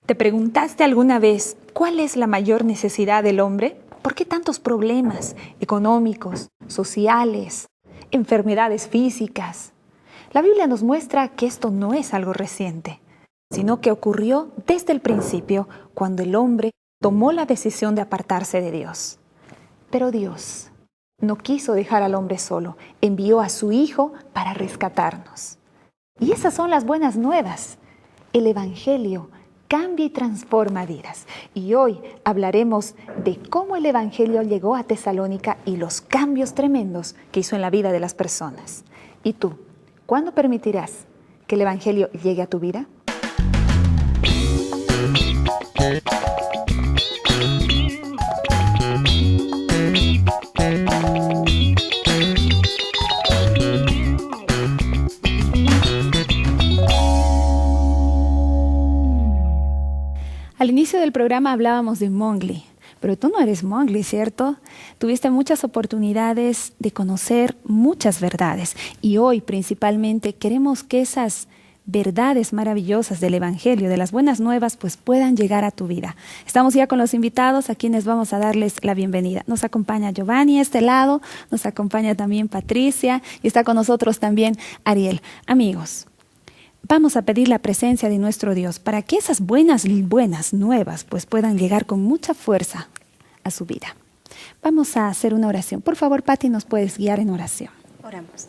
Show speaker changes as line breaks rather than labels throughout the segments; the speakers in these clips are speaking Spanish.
¿Te preguntaste alguna vez cuál es la mayor necesidad del hombre? ¿Por qué tantos problemas económicos, sociales, enfermedades físicas? La Biblia nos muestra que esto no es algo reciente, sino que ocurrió desde el principio, cuando el hombre tomó la decisión de apartarse de Dios. Pero Dios no quiso dejar al hombre solo, envió a su Hijo para rescatarnos. Y esas son las buenas nuevas. El Evangelio cambia y transforma vidas. Y hoy hablaremos de cómo el Evangelio llegó a Tesalónica y los cambios tremendos que hizo en la vida de las personas. ¿Y tú, cuándo permitirás que el Evangelio llegue a tu vida? Al inicio del programa hablábamos de Mowgli, pero tú no eres Mowgli, ¿cierto? Tuviste muchas oportunidades de conocer muchas verdades y hoy principalmente queremos que esas verdades maravillosas del Evangelio, de las buenas nuevas, pues puedan llegar a tu vida. Estamos ya con los invitados a quienes vamos a darles la bienvenida. Nos acompaña Giovanni a este lado, nos acompaña también Patricia y está con nosotros también Ariel. Amigos, vamos a pedir la presencia de nuestro Dios para que esas buenas nuevas pues puedan llegar con mucha fuerza a su vida. Vamos a hacer una oración. Por favor, Pati, ¿nos puedes guiar en oración?
Oramos.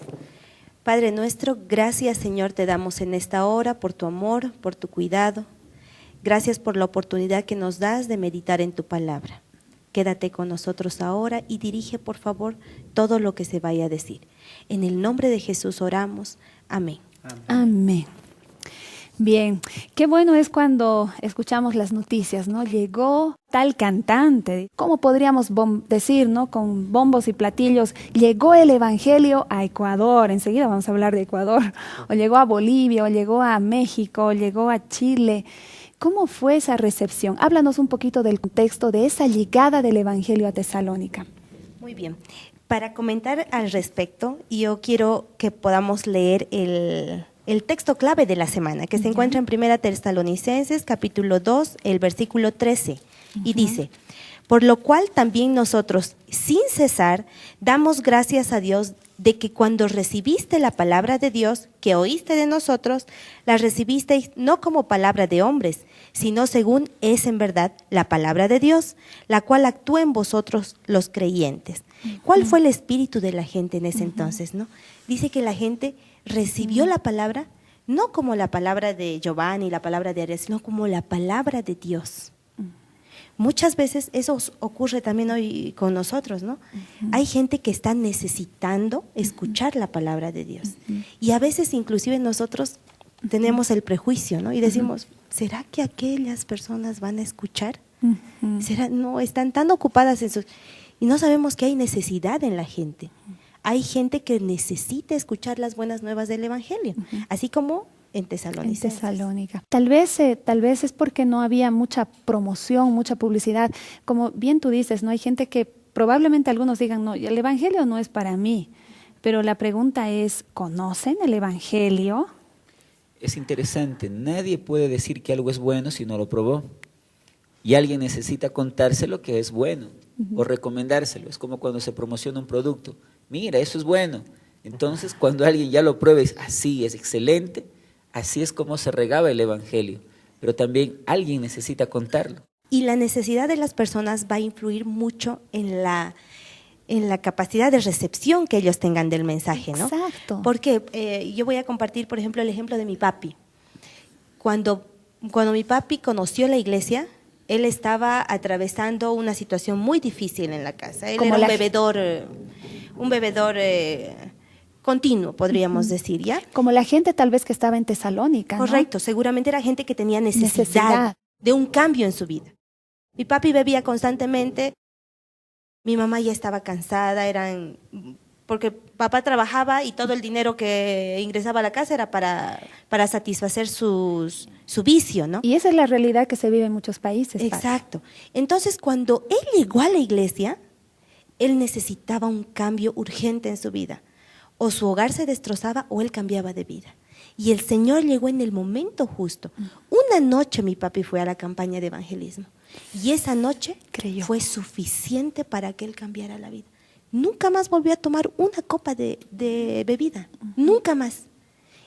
Padre nuestro, gracias Señor te damos en esta hora por tu amor, por tu cuidado. Gracias por la oportunidad que nos das de meditar en tu palabra. Quédate con nosotros ahora y dirige por favor todo lo que se vaya a decir. En el nombre de Jesús oramos. Amén.
Amén. Bien, qué bueno es cuando escuchamos las noticias, ¿no? Llegó tal cantante, ¿cómo podríamos decir, no? Con bombos y platillos, llegó el Evangelio a Ecuador, enseguida vamos a hablar de Ecuador, o llegó a Bolivia, o llegó a México, o llegó a Chile. ¿Cómo fue esa recepción? Háblanos un poquito del contexto de esa llegada del Evangelio a Tesalónica.
Muy bien. Para comentar al respecto, yo quiero que podamos leer el texto clave de la semana, que se encuentra en 1 Tesalonicenses, capítulo 2, el versículo 13, y dice: por lo cual también nosotros, sin cesar, damos gracias a Dios de que cuando recibiste la palabra de Dios, que oíste de nosotros, la recibisteis no como palabra de hombres, sino según es en verdad la palabra de Dios, la cual actúa en vosotros los creyentes. ¿Cuál fue el espíritu de la gente en ese entonces, no? Dice que la gente recibió la palabra, no como la palabra de Giovanni, la palabra de Ariel, sino como la palabra de Dios. Muchas veces eso ocurre también hoy con nosotros, ¿no? Hay gente que está necesitando escuchar la palabra de Dios. Y a veces inclusive nosotros tenemos el prejuicio, ¿no? Y decimos, ¿será que aquellas personas van a escuchar? ¿Será? No, están tan ocupadas en sus... Y no sabemos que hay necesidad en la gente. Hay gente que necesita escuchar las buenas nuevas del Evangelio, así como en
Tesalónica. Tal vez es porque no había mucha promoción, mucha publicidad. Como bien tú dices, no hay gente que probablemente algunos digan, no, el Evangelio no es para mí. Pero la pregunta es, ¿conocen el Evangelio?
Es interesante, nadie puede decir que algo es bueno si no lo probó. Y alguien necesita contárselo que es bueno o recomendárselo. Es como cuando se promociona un producto. Mira, eso es bueno. Entonces, cuando alguien ya lo pruebe, así es excelente, así es como se regaba el Evangelio. Pero también alguien necesita contarlo.
Y la necesidad de las personas va a influir mucho en la capacidad de recepción que ellos tengan del mensaje, ¿no?
Exacto.
Porque yo voy a compartir, por ejemplo, el ejemplo de mi papi. Cuando mi papi conoció la iglesia, él estaba atravesando una situación muy difícil en la casa. Él era un bebedor continuo, podríamos decir, ¿ya?
Como la gente tal vez que estaba en Tesalónica, ¿no?
Correcto, seguramente era gente que tenía necesidad de un cambio en su vida. Mi papi bebía constantemente, mi mamá ya estaba cansada, porque papá trabajaba y todo el dinero que ingresaba a la casa era para satisfacer su vicio, ¿no?
Y esa es la realidad que se vive en muchos países.
Exacto. Entonces, cuando él llegó a la iglesia, él necesitaba un cambio urgente en su vida. O su hogar se destrozaba o él cambiaba de vida. Y el Señor llegó en el momento justo. Una noche mi papi fue a la campaña de evangelismo y esa noche
Creyó.
fue suficiente para que él cambiara la vida. Nunca más volvió a tomar una copa de bebida, nunca más.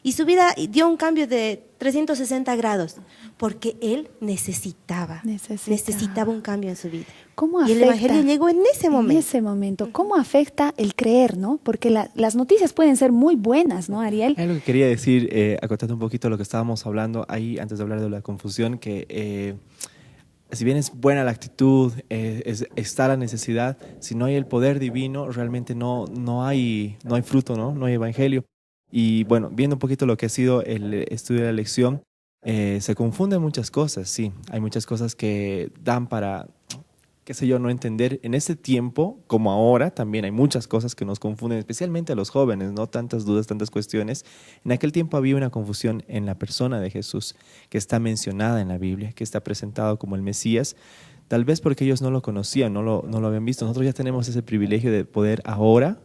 Y su vida dio un cambio de 360 grados, porque él necesitaba un cambio en su vida.
¿Cómo
y el
afecta
Evangelio llegó en ese momento.
En ese momento. ¿Cómo afecta el creer, no? Porque las noticias pueden ser muy buenas, ¿no, Ariel?
Es lo que quería decir, acotando un poquito lo que estábamos hablando ahí antes de hablar de la confusión, que si bien es buena la actitud, está la necesidad, si no hay el poder divino, realmente no hay fruto, ¿no? No hay evangelio. Y bueno, viendo un poquito lo que ha sido el estudio de la lección, se confunden muchas cosas, sí. Hay muchas cosas que dan para, qué sé yo, no entender. En este tiempo, como ahora, también hay muchas cosas que nos confunden, especialmente a los jóvenes, ¿no? Tantas dudas, tantas cuestiones. En aquel tiempo había una confusión en la persona de Jesús, que está mencionada en la Biblia, que está presentado como el Mesías, tal vez porque ellos no lo conocían, no lo habían visto. Nosotros ya tenemos ese privilegio de poder ahora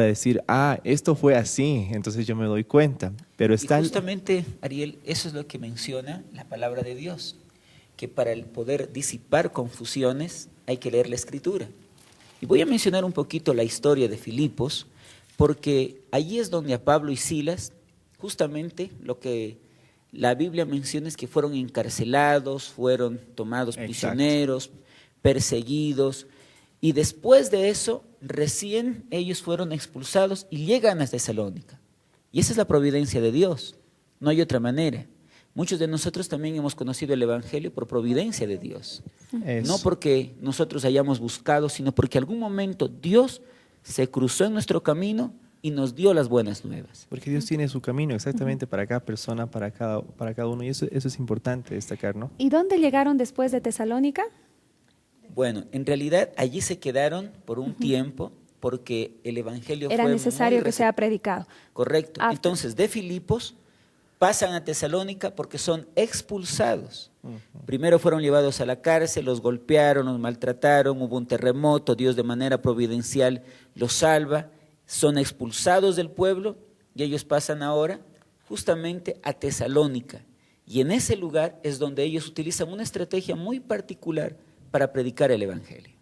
decir, esto fue así, entonces yo me doy cuenta. Pero está
justamente, Ariel, eso es lo que menciona la palabra de Dios, que para el poder disipar confusiones hay que leer la Escritura. Y voy a mencionar un poquito la historia de Filipos, porque allí es donde a Pablo y Silas, justamente lo que la Biblia menciona es que fueron encarcelados, fueron tomados prisioneros, perseguidos, y después de eso, recién ellos fueron expulsados y llegan a Tesalónica. Y esa es la providencia de Dios, no hay otra manera. Muchos de nosotros también hemos conocido el Evangelio por providencia de Dios. No porque nosotros hayamos buscado, sino porque en algún momento Dios se cruzó en nuestro camino y nos dio las buenas nuevas.
Porque Dios tiene su camino exactamente para cada persona, para cada uno, y eso es importante destacar, ¿no?
¿Y dónde llegaron después de Tesalónica?
Bueno, en realidad allí se quedaron por un tiempo porque el Evangelio
Era
fue
necesario
muy
que sea predicado.
Correcto.
After.
Entonces, de Filipos pasan a Tesalónica porque son expulsados. Primero fueron llevados a la cárcel, los golpearon, los maltrataron, hubo un terremoto, Dios de manera providencial los salva, son expulsados del pueblo y ellos pasan ahora justamente a Tesalónica. Y en ese lugar es donde ellos utilizan una estrategia muy particular para predicar el Evangelio.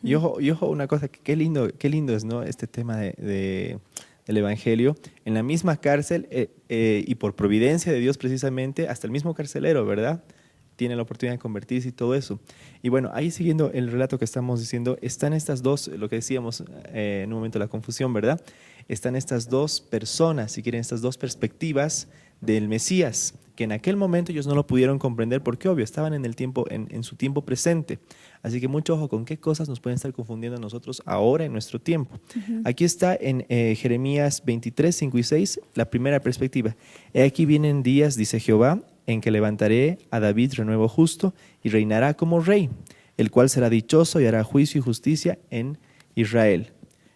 Y ojo, una cosa, qué lindo es, ¿no? Este tema del Evangelio. En la misma cárcel, y por providencia de Dios precisamente, hasta el mismo carcelero, ¿verdad?, tiene la oportunidad de convertirse y todo eso. Y bueno, ahí siguiendo el relato que estamos diciendo, están estas dos, lo que decíamos en un momento, la confusión, ¿verdad? Están estas dos personas, si quieren, estas dos perspectivas del Mesías, que en aquel momento ellos no lo pudieron comprender porque obvio, estaban en el tiempo, en su tiempo presente. Así que mucho ojo con qué cosas nos pueden estar confundiendo a nosotros ahora en nuestro tiempo. Aquí está en Jeremías 23, 5 y 6, la primera perspectiva. Aquí vienen días, dice Jehová, en que levantaré a David renuevo justo y reinará como rey, el cual será dichoso y hará juicio y justicia en Israel,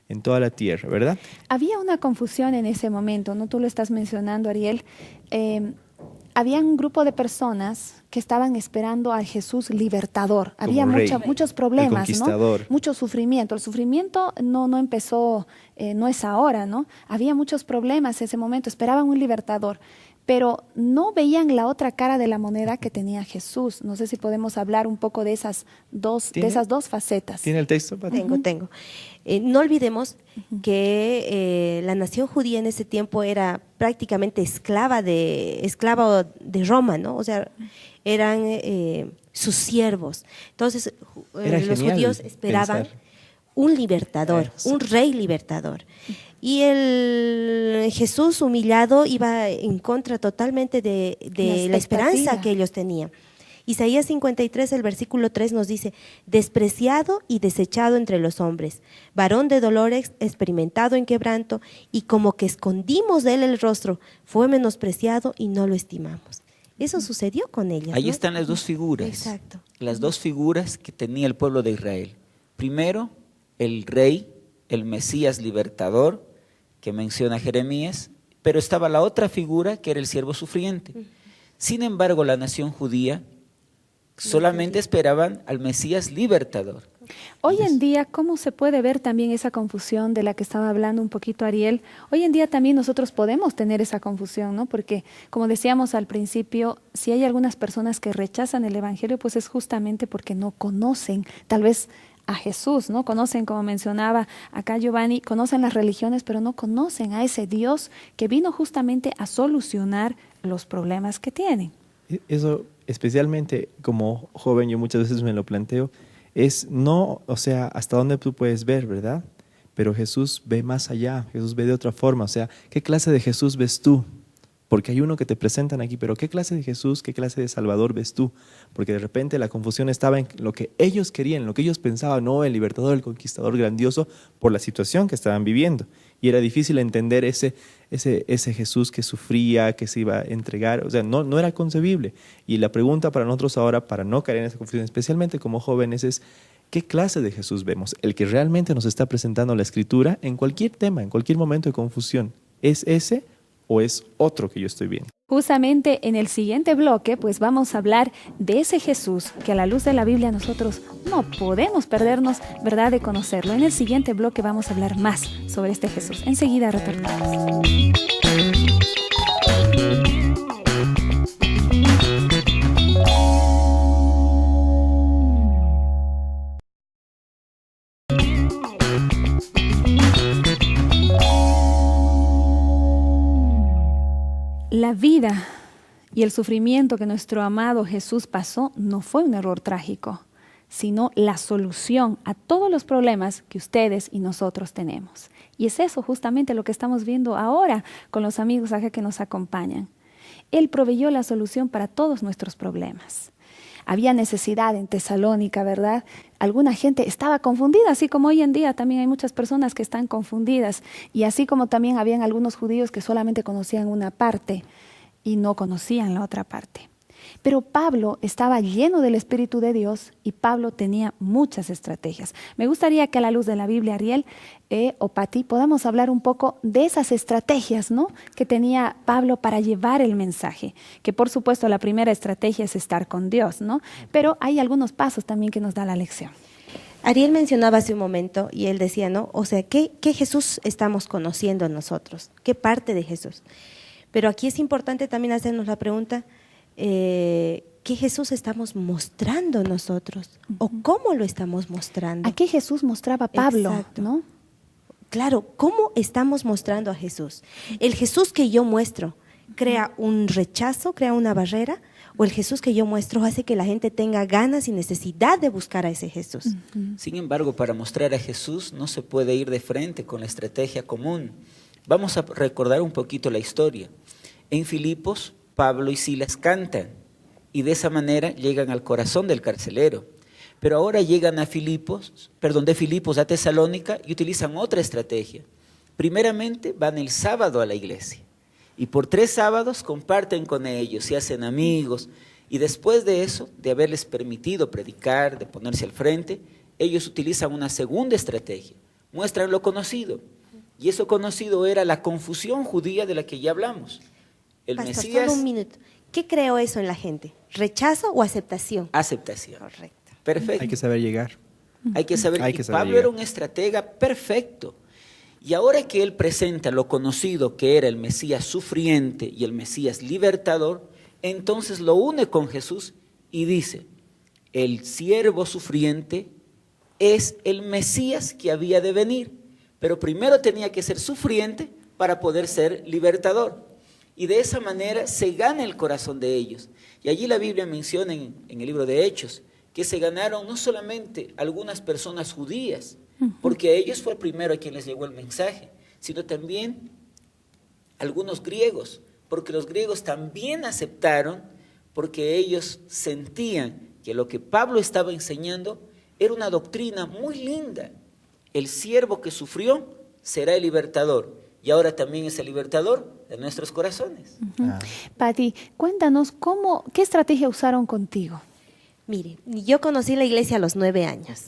en toda la tierra, ¿verdad?
Había una confusión en ese momento, ¿no? Tú lo estás mencionando, Ariel. Había un grupo de personas que estaban esperando al Jesús libertador. Había muchos problemas, ¿no? Mucho sufrimiento. El sufrimiento no empezó, no es ahora, ¿no? Había muchos problemas en ese momento, esperaban un libertador, pero no veían la otra cara de la moneda que tenía Jesús. No sé si podemos hablar un poco de esas dos facetas.
¿Tiene el texto, Pati?
Tengo. No olvidemos que la nación judía en ese tiempo era prácticamente esclava de Roma, ¿no? O sea, eran sus siervos. Entonces, los judíos esperaban un libertador, un rey libertador. Y el Jesús humillado iba en contra totalmente de la esperanza que ellos tenían. Isaías 53, el versículo 3 nos dice: despreciado y desechado entre los hombres, varón de dolores, experimentado en quebranto, y como que escondimos de él el rostro, fue menospreciado y no lo estimamos. Eso sucedió con ellos.
Ahí
¿no?
están las dos figuras.
Exacto.
Las dos figuras que tenía el pueblo de Israel. Primero, el rey, el Mesías libertador, que menciona Jeremías, pero estaba la otra figura que era el siervo sufriente. Sin embargo, la nación judía solamente esperaban al Mesías libertador.
Hoy en día, ¿cómo se puede ver también esa confusión de la que estaba hablando un poquito Ariel? Hoy en día también nosotros podemos tener esa confusión, ¿no? Porque, como decíamos al principio, si hay algunas personas que rechazan el Evangelio, pues es justamente porque no conocen, tal vez a Jesús, ¿no? Conocen, como mencionaba acá Giovanni, conocen las religiones, pero no conocen a ese Dios que vino justamente a solucionar los problemas que tienen.
Eso, especialmente como joven, yo muchas veces me lo planteo, es no, o sea, hasta dónde tú puedes ver, ¿verdad? Pero Jesús ve más allá, Jesús ve de otra forma, o sea, ¿qué clase de Jesús ves tú? Porque hay uno que te presentan aquí, pero ¿qué clase de Jesús, qué clase de Salvador ves tú? Porque de repente la confusión estaba en lo que ellos querían, en lo que ellos pensaban, no el libertador, el conquistador grandioso, por la situación que estaban viviendo. Y era difícil entender ese Jesús que sufría, que se iba a entregar, o sea, no era concebible. Y la pregunta para nosotros ahora, para no caer en esa confusión, especialmente como jóvenes, es ¿qué clase de Jesús vemos? El que realmente nos está presentando la Escritura en cualquier tema, en cualquier momento de confusión. ¿Es ese o es otro que yo estoy viendo?
Justamente en el siguiente bloque, pues vamos a hablar de ese Jesús que a la luz de la Biblia nosotros no podemos perdernos, ¿verdad?, de conocerlo. En el siguiente bloque vamos a hablar más sobre este Jesús. Enseguida retornamos. La vida y el sufrimiento que nuestro amado Jesús pasó no fue un error trágico, sino la solución a todos los problemas que ustedes y nosotros tenemos. Y es eso justamente lo que estamos viendo ahora con los amigos acá que nos acompañan. Él proveyó la solución para todos nuestros problemas. Había necesidad en Tesalónica, ¿verdad? Alguna gente estaba confundida, así como hoy en día también hay muchas personas que están confundidas. Y así como también habían algunos judíos que solamente conocían una parte y no conocían la otra parte. Pero Pablo estaba lleno del Espíritu de Dios y Pablo tenía muchas estrategias. Me gustaría que a la luz de la Biblia, Ariel o Pati, podamos hablar un poco de esas estrategias, ¿no?, que tenía Pablo para llevar el mensaje. Que por supuesto la primera estrategia es estar con Dios, ¿no? Pero hay algunos pasos también que nos da la lección.
Ariel mencionaba hace un momento y él decía, ¿no? O sea, ¿qué Jesús estamos conociendo nosotros? ¿Qué parte de Jesús? Pero aquí es importante también hacernos la pregunta, ¿qué Jesús estamos mostrando nosotros? ¿O cómo lo estamos mostrando?
¿A qué Jesús mostraba Pablo?
Exacto.
¿No?
Claro, ¿cómo estamos mostrando a Jesús? ¿El Jesús que yo muestro crea un rechazo, crea una barrera? ¿O el Jesús que yo muestro hace que la gente tenga ganas y necesidad de buscar a ese Jesús?
Sin embargo, para mostrar a Jesús no se puede ir de frente con la estrategia común. Vamos a recordar un poquito la historia. En Filipos, Pablo y Silas cantan y de esa manera llegan al corazón del carcelero. Pero ahora llegan de Filipos a Tesalónica y utilizan otra estrategia. Primeramente van el sábado a la iglesia y por 3 sábados comparten con ellos, se hacen amigos y después de eso, de haberles permitido predicar, de ponerse al frente, ellos utilizan una segunda estrategia, muestran lo conocido. Y eso conocido era la confusión judía de la que ya hablamos. El
Pastor,
Mesías.
solo un minuto. ¿Qué creó eso en la gente? ¿Rechazo o aceptación?
Aceptación.
Correcto.
Perfecto.
Hay que saber llegar.
Hay que saber.
Hay que
Y
saber
Pablo
llegar.
era un estratega perfecto. Y ahora que él presenta lo conocido que era el Mesías sufriente y el Mesías libertador, entonces lo une con Jesús y dice, el siervo sufriente es el Mesías que había de venir, pero primero tenía que ser sufriente para poder ser libertador. Y de esa manera se gana el corazón de ellos. Y allí la Biblia menciona en el libro de Hechos que se ganaron no solamente algunas personas judías, porque a ellos fue el primero a quien les llegó el mensaje, sino también algunos griegos, porque los griegos también aceptaron, porque ellos sentían que lo que Pablo estaba enseñando era una doctrina muy linda. El siervo que sufrió será el libertador, y ahora también es el libertador de nuestros corazones.
Pati, cuéntanos qué estrategia usaron contigo.
Mire, yo conocí la iglesia a los 9 años.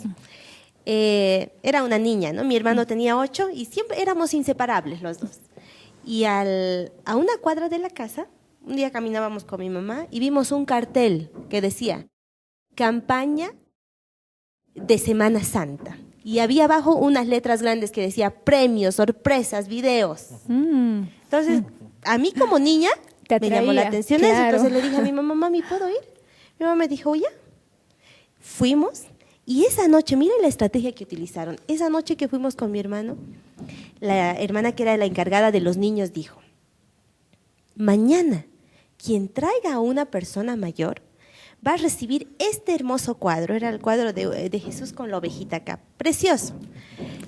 Era una niña, ¿no? Mi hermano tenía 8 y siempre éramos inseparables los dos. Y a una cuadra de la casa, un día caminábamos con mi mamá y vimos un cartel que decía, campaña de Semana Santa. Y había abajo unas letras grandes que decía premios, sorpresas, videos. Entonces, a mí como niña me llamó la atención eso. Entonces le dije a mi mamá, mami, ¿puedo ir? Mi mamá me dijo, ya. Fuimos y esa noche, miren la estrategia que utilizaron. Esa noche que fuimos con mi hermano, la hermana que era la encargada de los niños dijo, mañana quien traiga a una persona mayor va a recibir este hermoso cuadro. Era el cuadro de Jesús con la ovejita acá, precioso.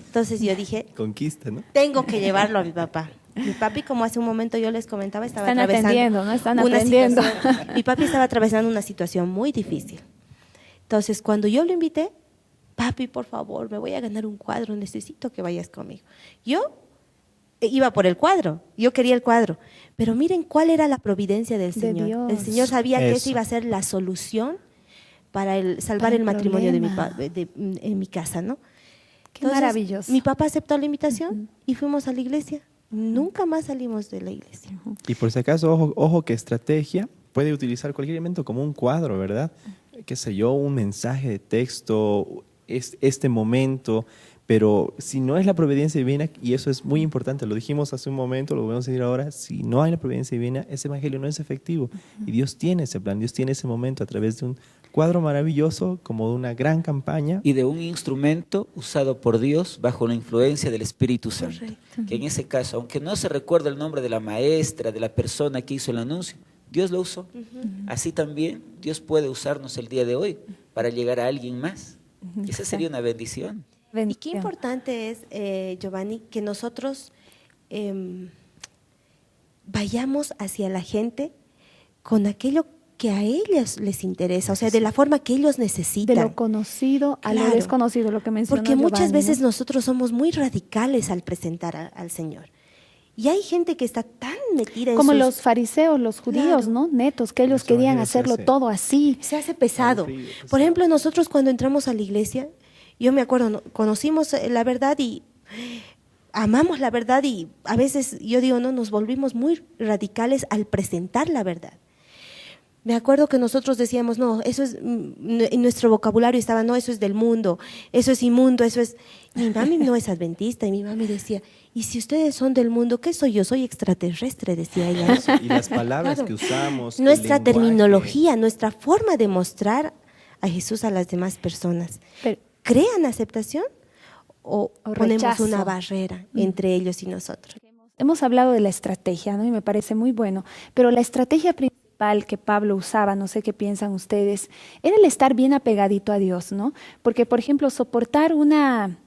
Entonces yo dije,
Conquista, ¿no?
tengo que llevarlo a mi papá. Mi papi, como hace un momento yo les comentaba, estaba
Están
atravesando
atendiendo, ¿no? Están
una
aprendiendo.
mi papi estaba atravesando una situación muy difícil. Entonces, cuando yo lo invité, papi, por favor, me voy a ganar un cuadro, necesito que vayas conmigo. Yo iba por el cuadro, yo quería el cuadro, pero miren cuál era la providencia del Señor.
Dios.
El Señor sabía que
Eso.
esa iba a ser la solución para salvar
Para
el
el
matrimonio
problema.
en mi casa, ¿no?
Qué maravilloso.
Mi papá aceptó la invitación y fuimos a la iglesia. Nunca más salimos de la iglesia.
Y por si acaso, ojo que estrategia puede utilizar cualquier elemento como un cuadro, ¿verdad? Qué sé yo, un mensaje de texto, este momento, pero si no es la providencia divina, y eso es muy importante, lo dijimos hace un momento, lo volvemos a decir ahora, si no hay la providencia divina, ese evangelio no es efectivo. Y Dios tiene ese plan, Dios tiene ese momento a través de un cuadro maravilloso, como de una gran campaña.
Y de un instrumento usado por Dios bajo la influencia del Espíritu Santo.
Correcto.
Que en ese caso, aunque no se recuerda el nombre de la maestra, de la persona que hizo el anuncio, Dios lo usó. Así también Dios puede usarnos el día de hoy para llegar a alguien más. Esa sería una bendición.
Y qué
Bendición.
importante es, Giovanni, que nosotros vayamos hacia la gente con aquello que a ellos les interesa, o sea, de la forma que ellos necesitan.
De lo conocido a lo
Claro.
desconocido, lo que mencionó
Porque muchas
Giovanni,
veces
¿no?
nosotros somos muy radicales al presentar al Señor. Y hay gente que está tan metida en
Como
sus...
los fariseos, los judíos,
Claro.
¿no? Netos, que ellos
Los
querían
evangelios se
hacerlo
hace-
todo así.
Se hace pesado.
Aburrido, pesado.
Por ejemplo, nosotros cuando entramos a la iglesia, yo me acuerdo, conocimos la verdad y amamos la verdad y a veces yo digo, no, nos volvimos muy radicales al presentar la verdad. Me acuerdo que nosotros decíamos, no, eso es, en nuestro vocabulario estaba, no, eso es del mundo, eso es inmundo, eso es... Mi mami no es adventista y mi mami decía, y si ustedes son del mundo, ¿qué soy yo? Soy extraterrestre, decía ella.
Y las palabras
Claro.
que usamos. el
Nuestra
lenguaje.
terminología, nuestra forma de mostrar a Jesús a las demás personas.
Pero-
¿Crean aceptación o
O
ponemos
rechazo.
una barrera entre ellos y nosotros?
Hemos hablado de la estrategia, ¿no? Y me parece muy bueno, pero la estrategia principal que Pablo usaba, no sé qué piensan ustedes, era el estar bien apegadito a Dios, ¿no? Porque, por ejemplo, soportar una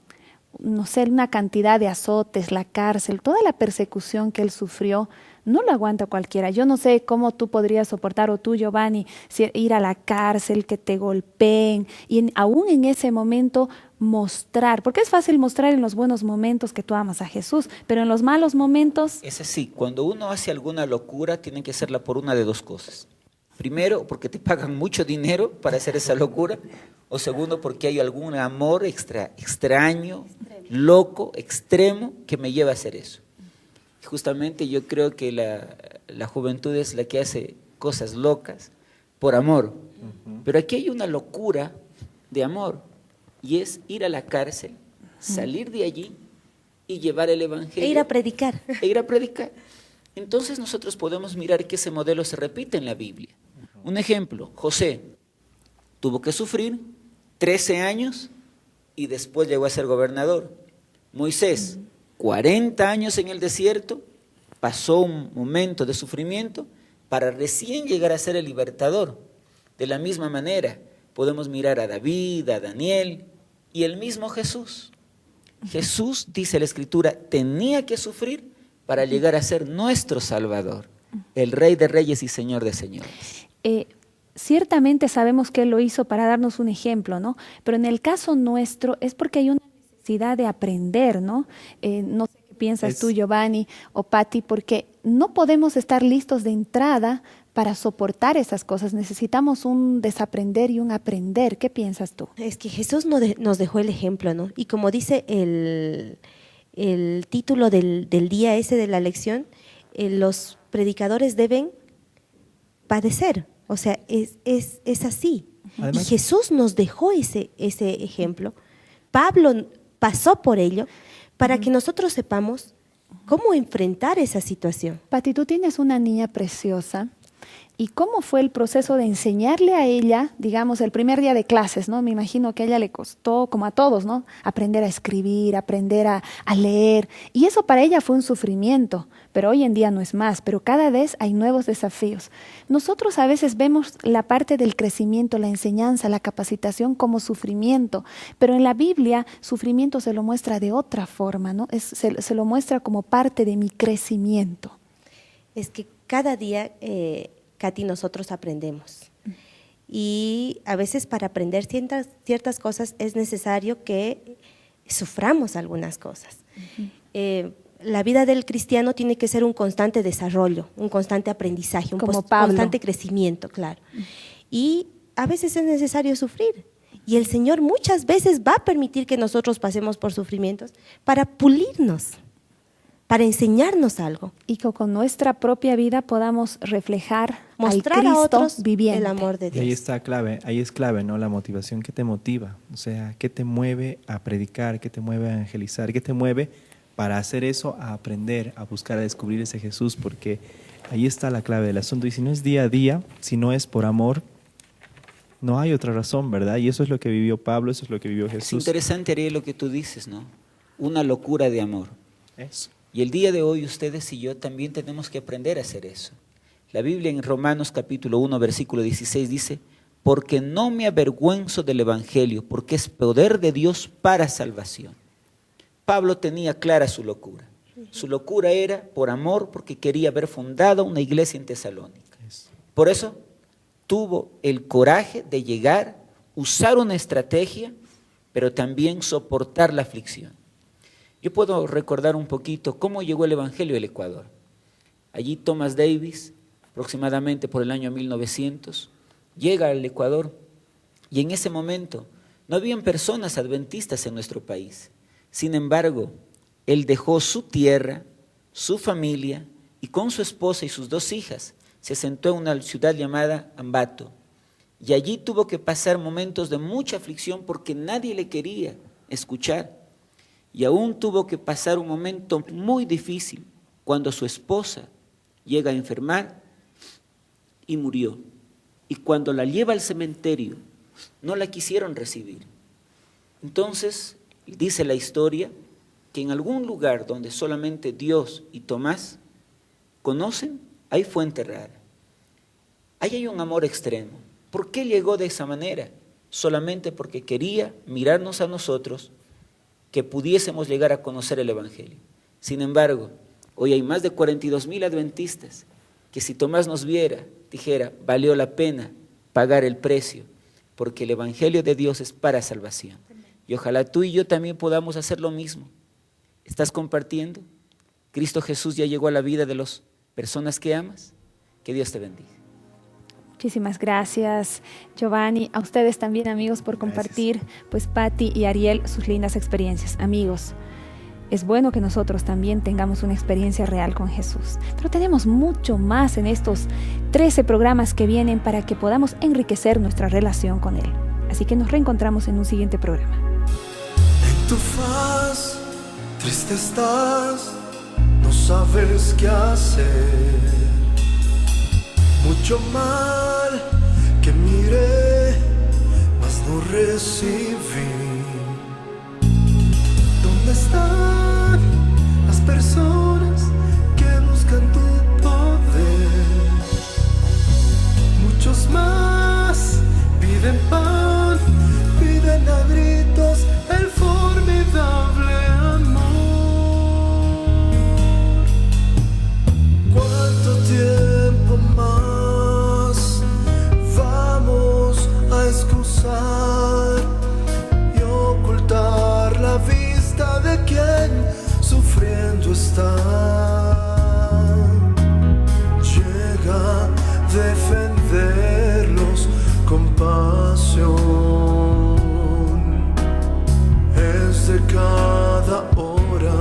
cantidad de azotes, la cárcel, toda la persecución que él sufrió, no lo aguanta cualquiera. Yo no sé cómo tú podrías soportar, o tú, Giovanni, ir a la cárcel, que te golpeen, y aún en ese momento mostrar, porque es fácil mostrar en los buenos momentos que tú amas a Jesús, pero en los malos momentos,
Es así, cuando uno hace alguna locura, tiene que hacerla por una de dos cosas. Primero, porque te pagan mucho dinero para hacer esa locura, o segundo, porque hay algún amor extraño, loco, extremo, que me lleva a hacer eso. Justamente yo creo que la juventud es la que hace cosas locas por amor, pero aquí hay una locura de amor, y es ir a la cárcel, salir de allí y llevar el evangelio.
E ir a predicar.
E ir a predicar. Entonces nosotros podemos mirar que ese modelo se repite en la Biblia. Un ejemplo, José tuvo que sufrir 13 años y después llegó a ser gobernador. Moisés, 40 años en el desierto, pasó un momento de sufrimiento para recién llegar a ser el libertador. De la misma manera, podemos mirar a David, a Daniel y el mismo Jesús. Jesús, dice la Escritura, tenía que sufrir para llegar a ser nuestro Salvador, el Rey de Reyes y Señor de Señores.
ciertamente sabemos que Él lo hizo para darnos un ejemplo, ¿no? Pero en el caso nuestro es porque hay una necesidad de aprender, ¿no? No sé qué piensas tú, Giovanni o Patti, porque no podemos estar listos de entrada para soportar esas cosas. Necesitamos un desaprender y un aprender. ¿Qué piensas tú?
Es que Jesús nos dejó el ejemplo, ¿no? Y como dice el título del día ese de la lección, los predicadores deben padecer. O sea, es así.
Además,
y Jesús nos dejó ese ejemplo. Pablo pasó por ello para que nosotros sepamos cómo enfrentar esa situación.
Pati, tú tienes una niña preciosa. ¿Y cómo fue el proceso de enseñarle a ella, digamos, el primer día de clases, ¿no? Me imagino que a ella le costó, como a todos, ¿no? Aprender a escribir, aprender a leer. Y eso para ella fue un sufrimiento, pero hoy en día no es más. Pero cada vez hay nuevos desafíos. Nosotros a veces vemos la parte del crecimiento, la enseñanza, la capacitación como sufrimiento. Pero en la Biblia, sufrimiento se lo muestra de otra forma, ¿no? Se lo muestra como parte de mi crecimiento.
Es que cada día, Katy, nosotros aprendemos. Y a veces para aprender ciertas cosas es necesario que suframos algunas cosas. La vida del cristiano tiene que ser un constante desarrollo, un constante aprendizaje, un constante crecimiento, claro. Y a veces es necesario sufrir. Y el Señor muchas veces va a permitir que nosotros pasemos por sufrimientos para pulirnos, para enseñarnos algo.
Y que con nuestra propia vida podamos reflejar
mostrar
al Cristo
a otros
viviente.
El amor de Dios.
Y ahí es clave, ¿no? La motivación que te motiva, o sea, ¿qué te mueve a predicar? ¿Qué te mueve a evangelizar? ¿Qué te mueve para hacer eso, a aprender, a buscar, a descubrir ese Jesús? Porque ahí está la clave del asunto. Y si no es día a día, si no es por amor, no hay otra razón, ¿verdad? Y eso es lo que vivió Pablo, eso es lo que vivió Jesús.
Es interesante, Ariel, lo que tú dices, ¿no? Una locura de amor.
Eso.
Y el día de hoy ustedes y yo también tenemos que aprender a hacer eso. La Biblia en Romanos capítulo 1, versículo 16 dice, porque no me avergüenzo del Evangelio, porque es poder de Dios para salvación. Pablo tenía clara su locura. Su locura era por amor, porque quería ver fundada una iglesia en Tesalónica. Por eso tuvo el coraje de llegar, usar una estrategia, pero también soportar la aflicción. Yo puedo recordar un poquito cómo llegó el Evangelio al Ecuador. Allí Thomas Davis, aproximadamente por el año 1900, llega al Ecuador y en ese momento no habían personas adventistas en nuestro país. Sin embargo, él dejó su tierra, su familia y con su esposa y sus 2 hijas se asentó en una ciudad llamada Ambato. Y allí tuvo que pasar momentos de mucha aflicción porque nadie le quería escuchar. Y aún tuvo que pasar un momento muy difícil cuando su esposa llega a enfermar y murió. Y cuando la lleva al cementerio, no la quisieron recibir. Entonces, dice la historia que en algún lugar donde solamente Dios y Tomás conocen, ahí fue enterrada. Ahí hay un amor extremo. ¿Por qué llegó de esa manera? Solamente porque quería mirarnos a nosotros, que pudiésemos llegar a conocer el Evangelio. Sin embargo, hoy hay más de 42,000 adventistas que si Tomás nos viera, dijera, valió la pena pagar el precio, porque el Evangelio de Dios es para salvación. Y ojalá tú y yo también podamos hacer lo mismo. ¿Estás compartiendo? Cristo Jesús ya llegó a la vida de las personas que amas. Que Dios te bendiga.
Muchísimas gracias, Giovanni. A ustedes también, amigos, por compartir, pues Pati y Ariel, sus lindas experiencias. Amigos, es bueno que nosotros también tengamos una experiencia real con Jesús. Pero tenemos mucho más en estos 13 programas que vienen para que podamos enriquecer nuestra relación con Él. Así que nos reencontramos en un siguiente programa.
En tu faz, triste estás, no sabes qué hacer. Mucho mal que miré, mas no recibí. ¿Dónde están las personas que buscan tu poder? Muchos más piden pan, piden a gritos el formidable amor. ¿Cuánto tiempo más vamos a excusar y ocultar la vista de quien sufriendo está? Llega a defenderlos con pasión. Es de cada hora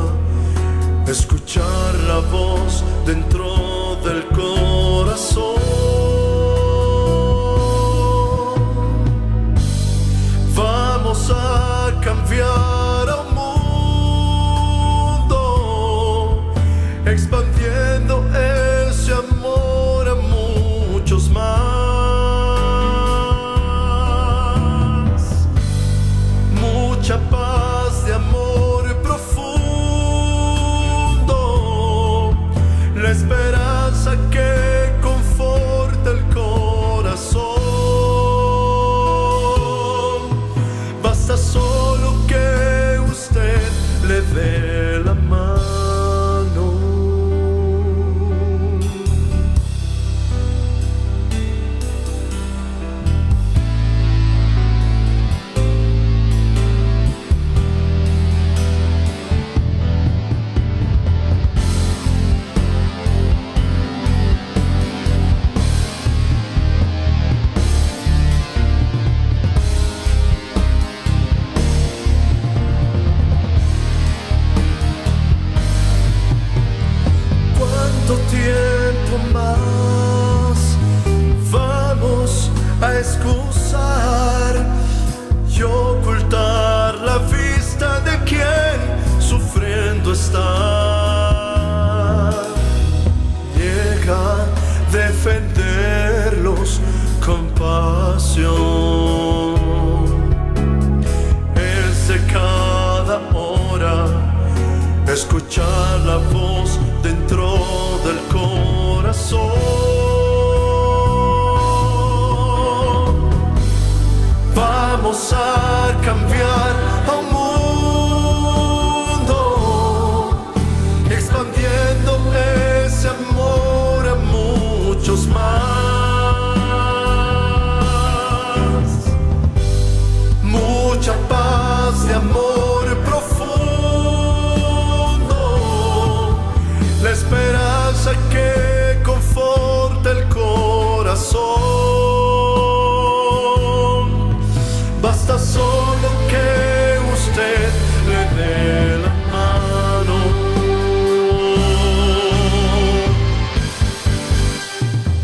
escuchar la voz dentro del corazón. escuchar la voz dentro del corazón. Vamos a cambiar a un mundo, expandiendo ese amor a muchos más. Mucha paz de amor profundo, la esperanza que conforta el corazón. Basta solo que usted le dé la mano.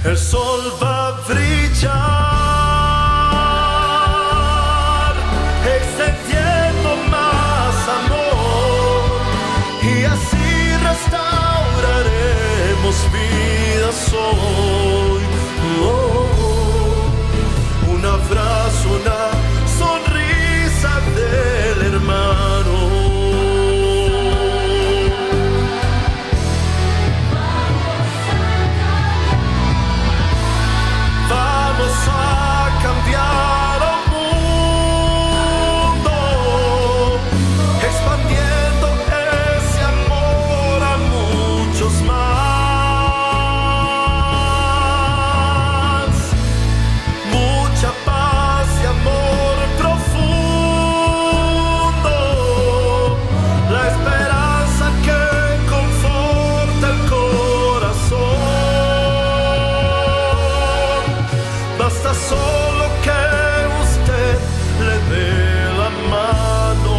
El sol va a brillar, extendiendo más amor, y así restauraremos vidas hoy. Un abrazo, una sonrisa del hermano. Vamos a cambiar el mundo, expandiendo ese amor a muchos más. Mucha paz y amor profundo, la esperanza que conforta el corazón. Basta solo que usted le dé la mano.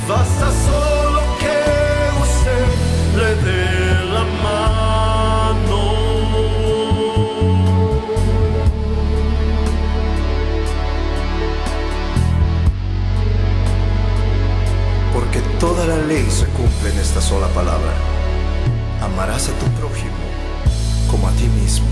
Basta solo que usted le dé la mano. Porque toda la ley se cumple en esta sola palabra: amarás a tu prójimo como a ti mismo.